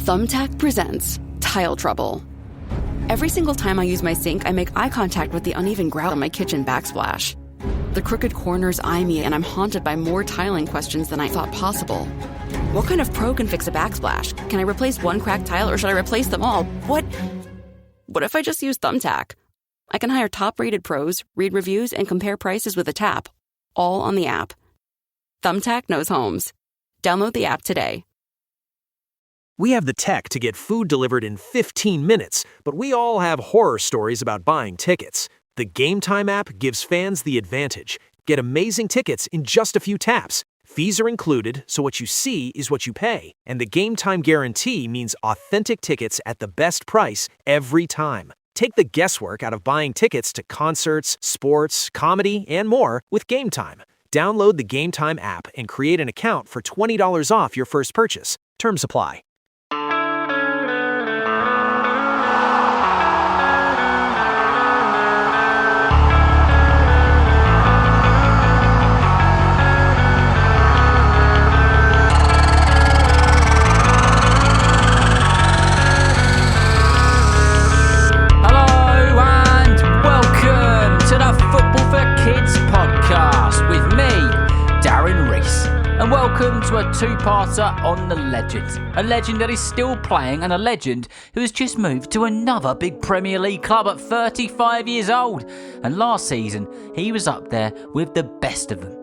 Thumbtack presents Tile Trouble. Every single time I use my sink, I make eye contact with the uneven grout on my kitchen backsplash. The crooked corners eye me, and I'm haunted by more tiling questions than I thought possible. What kind of pro can fix a backsplash? Can I replace one cracked tile, or should I replace them all? What if I just use Thumbtack? I can hire top-rated pros, read reviews, and compare prices with a tap, all on the app. Thumbtack knows homes. Download the app today. We have the tech to get food delivered in 15 minutes, but we all have horror stories about buying tickets. The Game Time app gives fans the advantage. Get amazing tickets in just a few taps. Fees are included, so what you see is what you pay. And the Game Time guarantee means authentic tickets at the best price every time. Take the guesswork out of buying tickets to concerts, sports, comedy, and more with Game Time. Download the Game Time app and create an account for $20 off your first purchase. Terms apply. And welcome to a two-parter on the legend. A legend that is still playing and a legend who has just moved to another big Premier League club at 35 years old. And last season, he was up there with the best of them,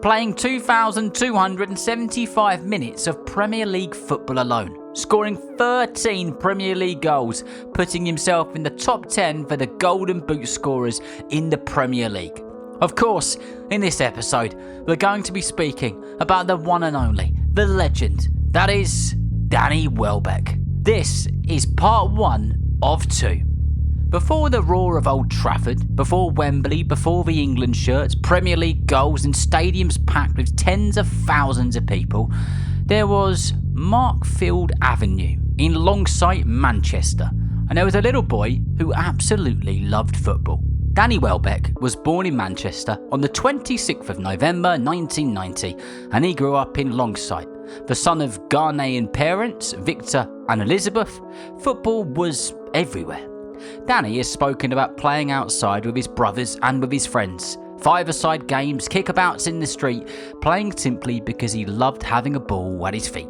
playing 2,275 minutes of Premier League football alone, scoring 13 Premier League goals, putting himself in the top 10 for the Golden Boot scorers in the Premier League. Of course, in this episode, we're going to be speaking about the one and only, the legend, that is Danny Welbeck. This is part 1 of 2. Before the roar of Old Trafford, before Wembley, before the England shirts, Premier League goals and stadiums packed with tens of thousands of people, there was Markfield Avenue in Longsight, Manchester, and there was a little boy who absolutely loved football. Danny Welbeck was born in Manchester on the 26th of November 1990, and he grew up in Longsight. The son of Ghanaian parents, Victor and Elizabeth, football was everywhere. Danny has spoken about playing outside with his brothers and with his friends, five-a-side games, kickabouts in the street, playing simply because he loved having a ball at his feet.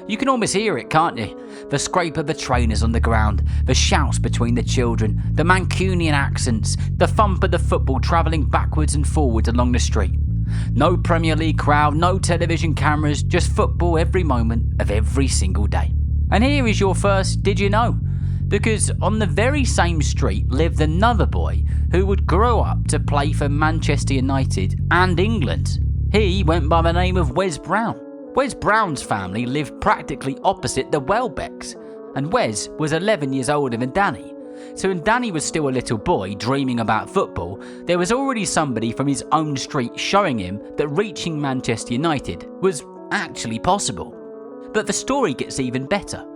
You can almost hear it, can't you? The scrape of the trainers on the ground, the shouts between the children, the Mancunian accents, the thump of the football travelling backwards and forwards along the street. No Premier League crowd, no television cameras, just football every moment of every single day. And here is your first Did You Know? Because on the very same street lived another boy who would grow up to play for Manchester United and England. He went by the name of Wes Brown. Wes Brown's family lived practically opposite the Welbecks, and Wes was 11 years older than Danny. So when Danny was still a little boy dreaming about football, there was already somebody from his own street showing him that reaching Manchester United was actually possible. But the story gets even better.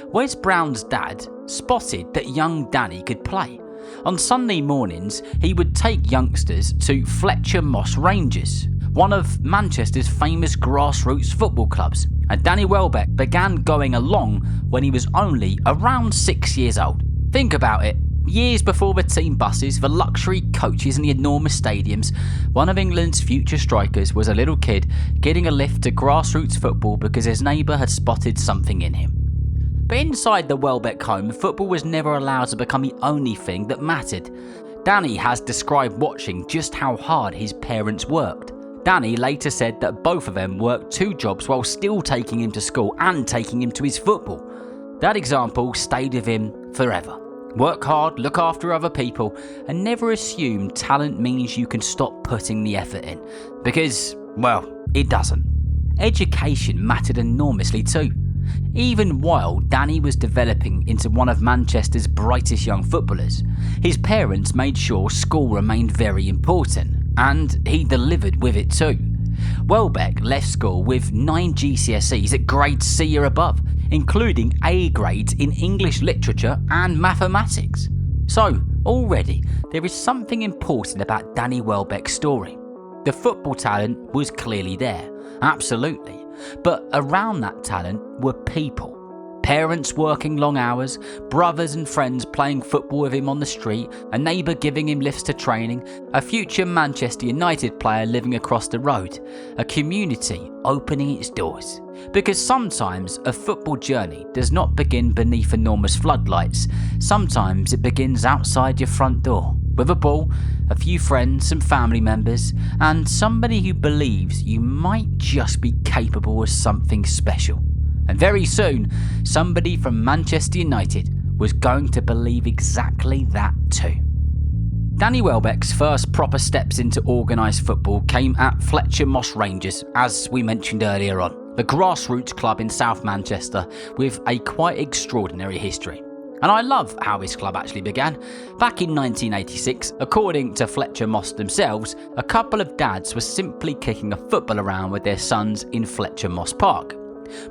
Wes Brown's dad spotted that young Danny could play. On Sunday mornings, he would take youngsters to Fletcher Moss Rangers, one of Manchester's famous grassroots football clubs, and Danny Welbeck began going along when he was only around 6 years old. Think about it, years before the team buses, the luxury coaches and the enormous stadiums, one of England's future strikers was a little kid getting a lift to grassroots football because his neighbour had spotted something in him. But inside the Welbeck home, football was never allowed to become the only thing that mattered. Danny has described watching just how hard his parents worked. Danny later said that both of them worked 2 jobs while still taking him to school and taking him to his football. That example stayed with him forever. Work hard, look after other people, and never assume talent means you can stop putting the effort in. Because, well, it doesn't. Education mattered enormously too. Even while Danny was developing into one of Manchester's brightest young footballers, his parents made sure school remained very important. And he delivered with it too. Welbeck left school with 9 GCSEs at grade C or above, including A grades in English literature and mathematics. So, already, there is something important about Danny Welbeck's story. The football talent was clearly there, absolutely, but around that talent were people. Parents working long hours, brothers and friends playing football with him on the street, a neighbour giving him lifts to training, a future Manchester United player living across the road, a community opening its doors. Because sometimes a football journey does not begin beneath enormous floodlights, sometimes it begins outside your front door, with a ball, a few friends, some family members, and somebody who believes you might just be capable of something special. And very soon, somebody from Manchester United was going to believe exactly that too. Danny Welbeck's first proper steps into organised football came at Fletcher Moss Rangers, as we mentioned earlier on, the grassroots club in South Manchester with a quite extraordinary history. And I love how this club actually began. Back in 1986, according to Fletcher Moss themselves, a couple of dads were simply kicking a football around with their sons in Fletcher Moss Park.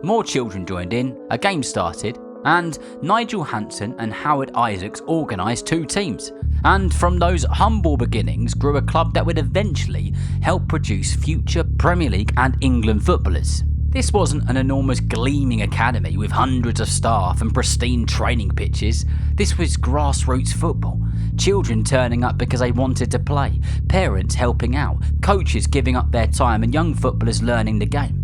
More children joined in, a game started, and Nigel Hansen and Howard Isaacs organised 2 teams. And from those humble beginnings grew a club that would eventually help produce future Premier League and England footballers. This wasn't an enormous gleaming academy with hundreds of staff and pristine training pitches. This was grassroots football. Children turning up because they wanted to play, parents helping out, coaches giving up their time and young footballers learning the game.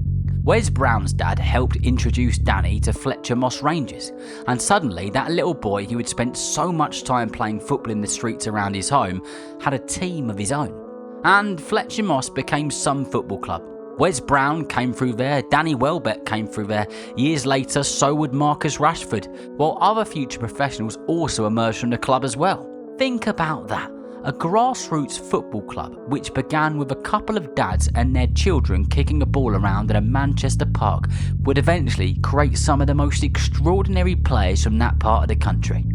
Wes Brown's dad helped introduce Danny to Fletcher Moss Rangers, and suddenly that little boy who had spent so much time playing football in the streets around his home had a team of his own. And Fletcher Moss became some football club. Wes Brown came through there, Danny Welbeck came through there, years later so would Marcus Rashford, while other future professionals also emerged from the club as well. Think about that. A grassroots football club which began with a couple of dads and their children kicking a ball around in a Manchester park would eventually create some of the most extraordinary players from that part of the country.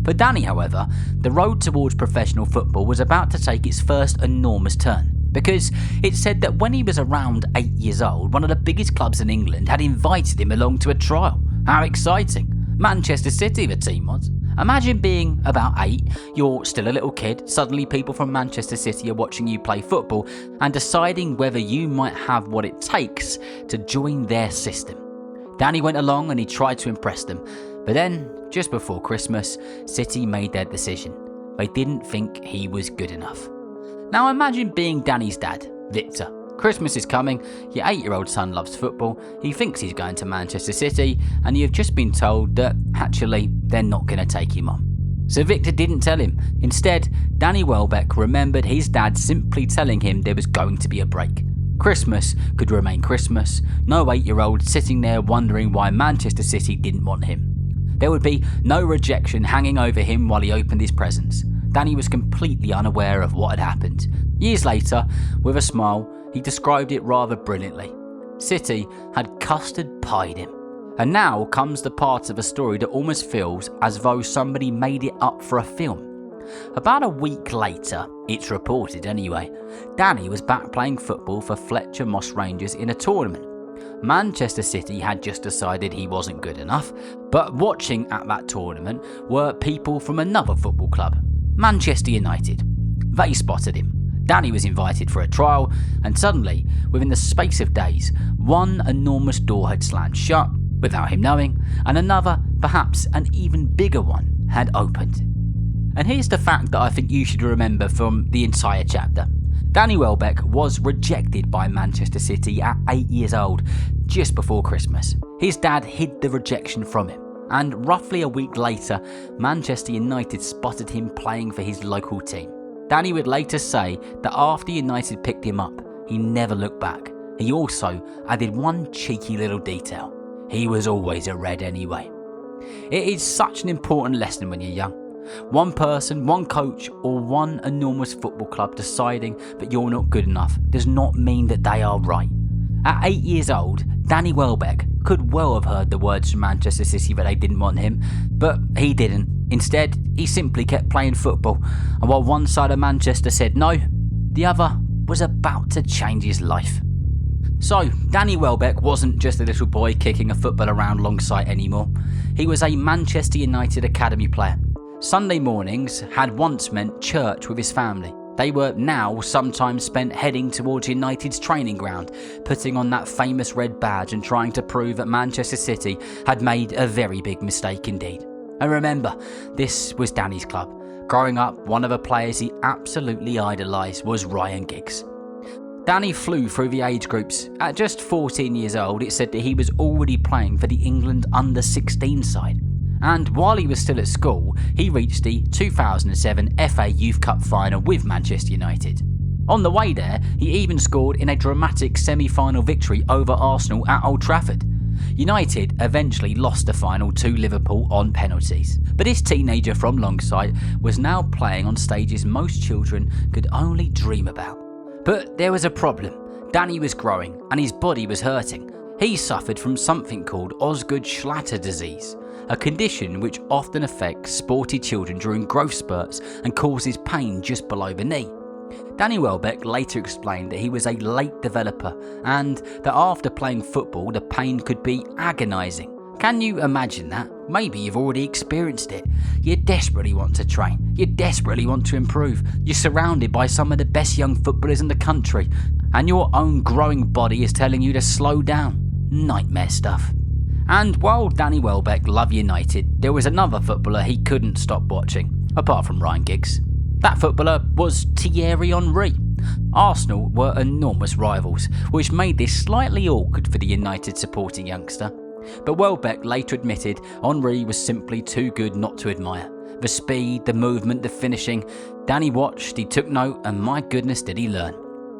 For Danny, however, the road towards professional football was about to take its first enormous turn, because it's said that when he was around 8 years old, one of the biggest clubs in England had invited him along to a trial. How exciting! Manchester City the team was. Imagine being about 8, you're still a little kid, suddenly people from Manchester City are watching you play football and deciding whether you might have what it takes to join their system. Danny went along and he tried to impress them, but then, just before Christmas, City made their decision. They didn't think he was good enough. Now imagine being Danny's dad, Victor. Christmas is coming, your 8-year-old son loves football, he thinks he's going to Manchester City, and you've just been told that actually they're not going to take him on. So Victor didn't tell him. Instead, Danny Welbeck remembered his dad simply telling him there was going to be a break. Christmas could remain Christmas, no 8-year-old sitting there wondering why Manchester City didn't want him. There would be no rejection hanging over him while he opened his presents. Danny was completely unaware of what had happened. Years later, with a smile, he described it rather brilliantly. City had custard pied him. And now comes the part of a story that almost feels as though somebody made it up for a film. About a week later, it's reported anyway, Danny was back playing football for Fletcher Moss Rangers in a tournament. Manchester City had just decided he wasn't good enough, but watching at that tournament were people from another football club, Manchester United. They spotted him. Danny was invited for a trial, and suddenly, within the space of days, one enormous door had slammed shut, without him knowing, and another, perhaps an even bigger one, had opened. And here's the fact that I think you should remember from the entire chapter. Danny Welbeck was rejected by Manchester City at 8 years old, just before Christmas. His dad hid the rejection from him, and roughly a week later, Manchester United spotted him playing for his local team. Danny would later say that after United picked him up, he never looked back. He also added one cheeky little detail. He was always a Red anyway. It is such an important lesson when you're young. One person, one coach, or one enormous football club deciding that you're not good enough does not mean that they are right. At 8 years old, Danny Welbeck could well have heard the words from Manchester City that they didn't want him, but he didn't. Instead, he simply kept playing football, and while one side of Manchester said no, the other was about to change his life. So, Danny Welbeck wasn't just a little boy kicking a football around Longsight anymore. He was a Manchester United academy player. Sunday mornings had once meant church with his family. They were now sometimes spent heading towards United's training ground, putting on that famous red badge and trying to prove that Manchester City had made a very big mistake indeed. And remember, this was Danny's club. Growing up, one of the players he absolutely idolised was Ryan Giggs. Danny flew through the age groups. At just 14 years old, it said that he was already playing for the England under-16 side. And while he was still at school, he reached the 2007 FA Youth Cup final with Manchester United. On the way there, he even scored in a dramatic semi-final victory over Arsenal at Old Trafford. United eventually lost the final to Liverpool on penalties. But this teenager from Longsight was now playing on stages most children could only dream about. But there was a problem. Danny was growing and his body was hurting. He suffered from something called Osgood-Schlatter disease, a condition which often affects sporty children during growth spurts and causes pain just below the knee. Danny Welbeck later explained that he was a late developer and that after playing football the pain could be agonising. Can you imagine that? Maybe you've already experienced it. You desperately want to train. You desperately want to improve. You're surrounded by some of the best young footballers in the country and your own growing body is telling you to slow down. Nightmare stuff. And while Danny Welbeck loved United, there was another footballer he couldn't stop watching, apart from Ryan Giggs. That footballer was Thierry Henry. Arsenal were enormous rivals, which made this slightly awkward for the United supporting youngster. But Welbeck later admitted Henry was simply too good not to admire. The speed, the movement, the finishing. Danny watched, he took note, and my goodness did he learn.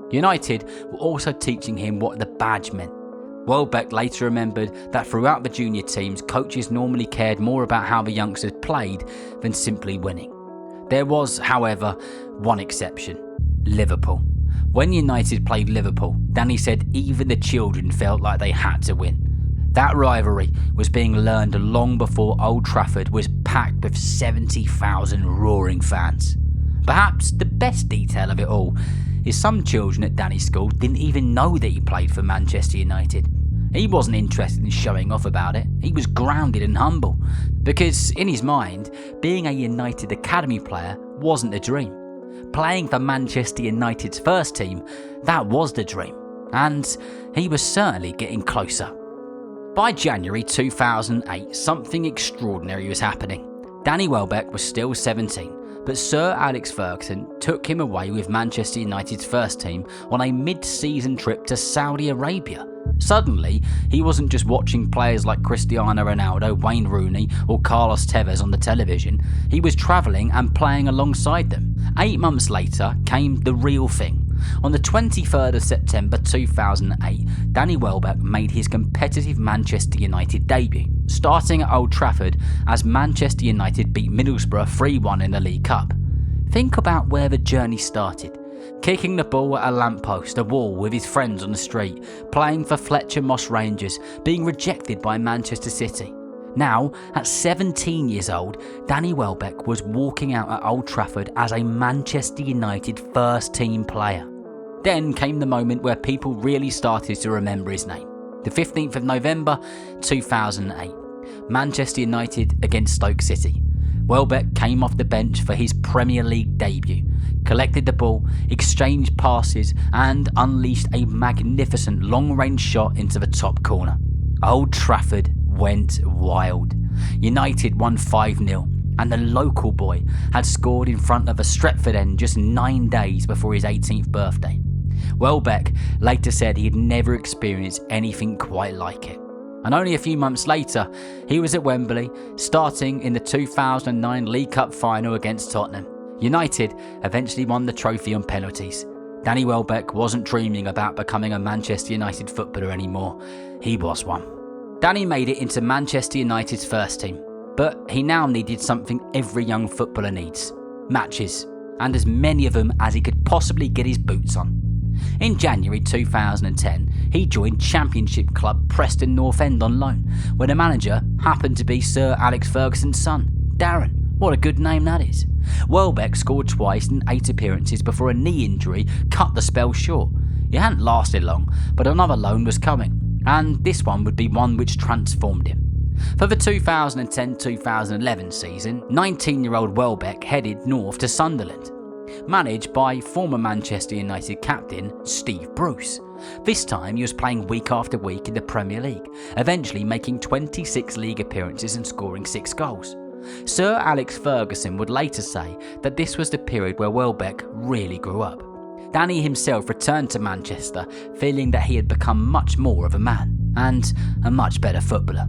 United were also teaching him what the badge meant. Welbeck later remembered that throughout the junior teams, coaches normally cared more about how the youngsters played than simply winning. There was, however, one exception: Liverpool. When United played Liverpool, Danny said even the children felt like they had to win. That rivalry was being learned long before Old Trafford was packed with 70,000 roaring fans. Perhaps the best detail of it all is some children at Danny's school didn't even know that he played for Manchester United. He wasn't interested in showing off about it. He was grounded and humble, because in his mind, being a United Academy player wasn't a dream. Playing for Manchester United's first team, that was the dream, and he was certainly getting closer. By January 2008, something extraordinary was happening. Danny Welbeck was still 17, but Sir Alex Ferguson took him away with Manchester United's first team on a mid-season trip to Saudi Arabia. Suddenly, he wasn't just watching players like Cristiano Ronaldo, Wayne Rooney or Carlos Tevez on the television, he was travelling and playing alongside them. 8 months later came the real thing. On the 23rd of September 2008, Danny Welbeck made his competitive Manchester United debut, starting at Old Trafford as Manchester United beat Middlesbrough 3-1 in the League Cup. Think about where the journey started. Kicking the ball at a lamppost, a wall with his friends on the street, playing for Fletcher Moss Rangers, being rejected by Manchester City. Now, at 17 years old, Danny Welbeck was walking out at Old Trafford as a Manchester United first team player. Then came the moment where people really started to remember his name. The 15th of November 2008, Manchester United against Stoke City. Welbeck came off the bench for his Premier League debut, collected the ball, exchanged passes and unleashed a magnificent long-range shot into the top corner. Old Trafford went wild. United won 5-0 and the local boy had scored in front of a Stretford end just 9 days before his 18th birthday. Welbeck later said he had never experienced anything quite like it. And only a few months later, he was at Wembley, starting in the 2009 League Cup final against Tottenham. United eventually won the trophy on penalties. Danny Welbeck wasn't dreaming about becoming a Manchester United footballer anymore. He was one. Danny made it into Manchester United's first team, but he now needed something every young footballer needs: matches, and as many of them as he could possibly get his boots on. In January 2010, he joined Championship club Preston North End on loan, where the manager happened to be Sir Alex Ferguson's son, Darren. What a good name that is. Welbeck scored twice in 8 appearances before a knee injury cut the spell short. It hadn't lasted long, but another loan was coming, and this one would be one which transformed him. For the 2010-2011 season, 19-year-old Welbeck headed north to Sunderland. managed by former Manchester United captain Steve Bruce. This time he was playing week after week in the Premier League, eventually making 26 league appearances and scoring 6 goals. Sir Alex Ferguson would later say that this was the period where Welbeck really grew up. Danny himself returned to Manchester feeling that he had become much more of a man and a much better footballer.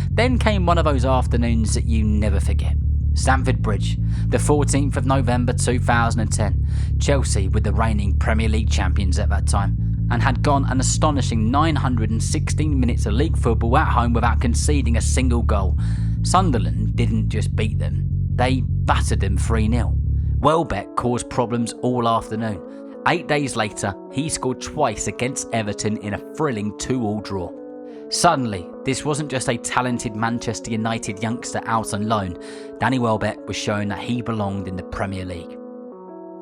Then came one of those afternoons that you never forget. Stamford Bridge, the 14th of November 2010. Chelsea were the reigning Premier League champions at that time and had gone an astonishing 916 minutes of league football at home without conceding a single goal. Sunderland didn't just beat them, they battered them 3-0. Welbeck caused problems all afternoon. 8 days later, he scored twice against Everton in a thrilling 2-2 draw. Suddenly, this wasn't just a talented Manchester United youngster out on loan. Danny Welbeck was showing that he belonged in the Premier League.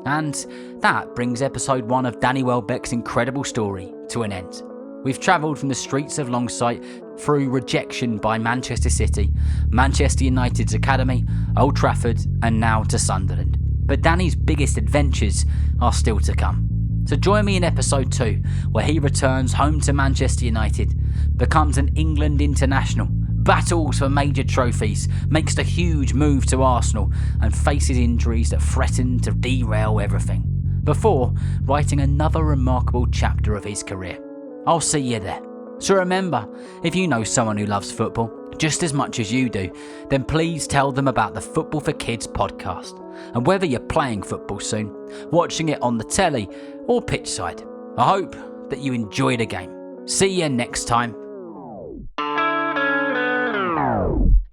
And that brings episode 1 of Danny Welbeck's incredible story to an end. We've travelled from the streets of Longsight through rejection by Manchester City, Manchester United's academy, Old Trafford, and now to Sunderland. But Danny's biggest adventures are still to come. So join me in episode 2, where he returns home to Manchester United, becomes an England international, battles for major trophies, makes the huge move to Arsenal, and faces injuries that threaten to derail everything, before writing another remarkable chapter of his career. I'll see you there. So remember, if you know someone who loves football just as much as you do, then please tell them about the Football for Kids podcast. And whether you're playing football soon, watching it on the telly, or pitchside, I hope that you enjoy the game. See you next time.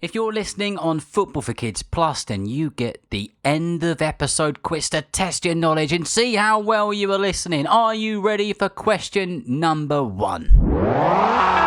If you're listening on Football for Kids Plus, then you get the end of episode quiz to test your knowledge and see how well you are listening. Are you ready for question number 1?